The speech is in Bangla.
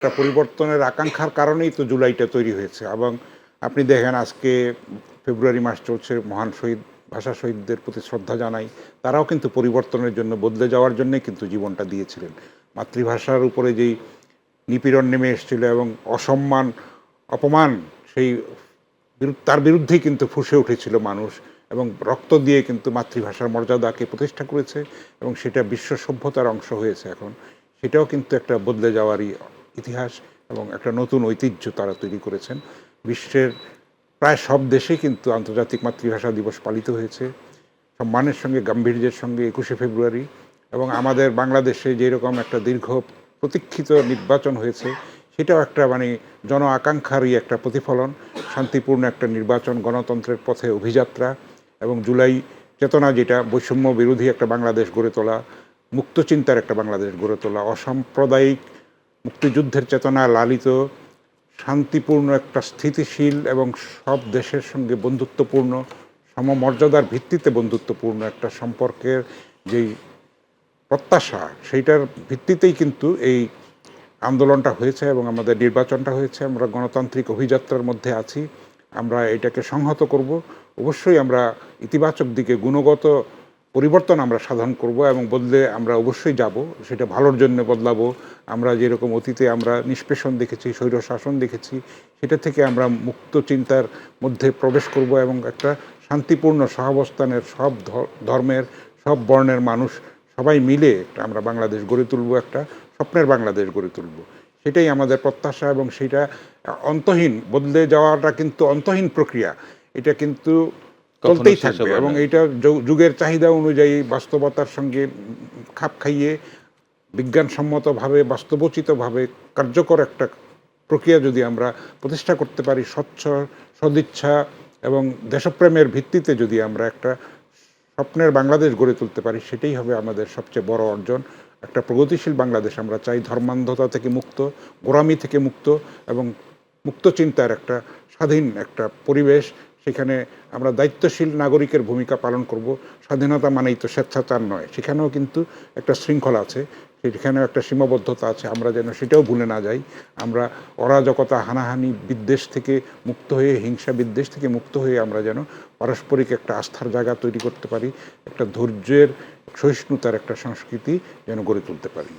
একটা পরিবর্তনের আকাঙ্ক্ষার কারণেই তো জুলাইটা তৈরি হয়েছে। এবং আপনি দেখেন আজকে ফেব্রুয়ারি মাস চলছে, মহান শহীদ ভাষা শহীদদের প্রতি শ্রদ্ধা জানাই। তারাও কিন্তু পরিবর্তনের জন্য, বদলে যাওয়ার জন্যই কিন্তু জীবনটা দিয়েছিলেন। মাতৃভাষার উপরে যেই নিপীড়ন নেমে এসেছিল এবং অসম্মান, অপমান, সেই তার বিরুদ্ধেই কিন্তু ফুঁসে উঠেছিল মানুষ এবং রক্ত দিয়ে কিন্তু মাতৃভাষার মর্যাদাকে প্রতিষ্ঠা করেছে এবং সেটা বিশ্ব সভ্যতার অংশ হয়েছে এখন। সেটাও কিন্তু একটা বদলে যাওয়ারই ইতিহাস এবং একটা নতুন ঐতিহ্য তারা তৈরি করেছেন। বিশ্বের প্রায় সব দেশেই কিন্তু আন্তর্জাতিক মাতৃভাষা দিবস পালিত হয়েছে সম্মানের সঙ্গে, গাম্ভীর্যের সঙ্গে ২১শে ফেব্রুয়ারি। এবং আমাদের বাংলাদেশে যেরকম একটা দীর্ঘ প্রতীক্ষিত নির্বাচন হয়েছে, সেটাও একটা মানে জন আকাঙ্ক্ষারই একটা প্রতিফলন। শান্তিপূর্ণ একটা নির্বাচন, গণতন্ত্রের পথে অভিযাত্রা এবং জুলাই চেতনা, যেটা বৈষম্য বিরোধী একটা বাংলাদেশ গড়ে তোলা, মুক্ত চিন্তার একটা বাংলাদেশ গড়ে তোলা, অসাম্প্রদায়িক মুক্তিযুদ্ধের চেতনা লালিত, শান্তিপূর্ণ একটা স্থিতিশীল এবং সব দেশের সঙ্গে বন্ধুত্বপূর্ণ, সমমর্যাদার ভিত্তিতে বন্ধুত্বপূর্ণ একটা সম্পর্কের যেই প্রত্যাশা, সেইটার ভিত্তিতেই কিন্তু এই আন্দোলনটা হয়েছে এবং আমাদের নির্বাচনটা হয়েছে। আমরা গণতান্ত্রিক অভিযাত্রার মধ্যে আছি। আমরা এটাকে সংহত করব। অবশ্যই আমরা ইতিবাচক দিকে গুণগত পরিবর্তন আমরা সাধন করব এবং বদলে আমরা অবশ্যই যাব। সেটা ভালোর জন্য বদলাবো। আমরা যেরকম অতীতে আমরা নিষ্পেষণ দেখেছি, স্বৈর শাসন দেখেছি, সেটা থেকে আমরা মুক্ত চিন্তার মধ্যে প্রবেশ করব এবং একটা শান্তিপূর্ণ সহাবস্থানের সব ধর্মের, সব বর্ণের মানুষ সবাই মিলে একটা আমরা বাংলাদেশ গড়ে তুলব, একটা স্বপ্নের বাংলাদেশ গড়ে তুলব। সেটাই আমাদের প্রত্যাশা এবং সেটা অন্তহীন, বদলে যাওয়াটা কিন্তু অন্তহীন প্রক্রিয়া। এটা কিন্তু চলতেই থাকবে এবং এইটা যুগের চাহিদা অনুযায়ী বাস্তবতার সঙ্গে খাপ খাইয়ে বিজ্ঞানসম্মতভাবে, বাস্তবোচিতভাবে কার্যকর একটা প্রক্রিয়া যদি আমরা প্রতিষ্ঠা করতে পারি, স্বচ্ছ, সদিচ্ছা এবং দেশপ্রেমের ভিত্তিতে যদি আমরা একটা স্বপ্নের বাংলাদেশ গড়ে তুলতে পারি, সেটাই হবে আমাদের সবচেয়ে বড় অর্জন। একটা প্রগতিশীল বাংলাদেশ আমরা চাই, ধর্মান্ধতা থেকে মুক্ত, গোঁড়ামি থেকে মুক্ত এবং মুক্ত চিন্তার একটা স্বাধীন একটা পরিবেশ। সেখানে আমরা দায়িত্বশীল নাগরিকের ভূমিকা পালন করব। স্বাধীনতা মানেই তো স্বেচ্ছাচার নয়, সেখানেও কিন্তু একটা শৃঙ্খলা আছে, সেখানেও একটা সীমাবদ্ধতা আছে। আমরা যেন সেটাও ভুলে না যাই। আমরা অরাজকতা, হানাহানি, বিদ্বেষ থেকে মুক্ত হয়ে, হিংসা বিদ্বেষ থেকে মুক্ত হয়ে আমরা যেন পারস্পরিক একটা আস্থার জায়গা তৈরি করতে পারি, একটা ধৈর্যের, সহিষ্ণুতার একটা সংস্কৃতি যেন গড়ে তুলতে পারি।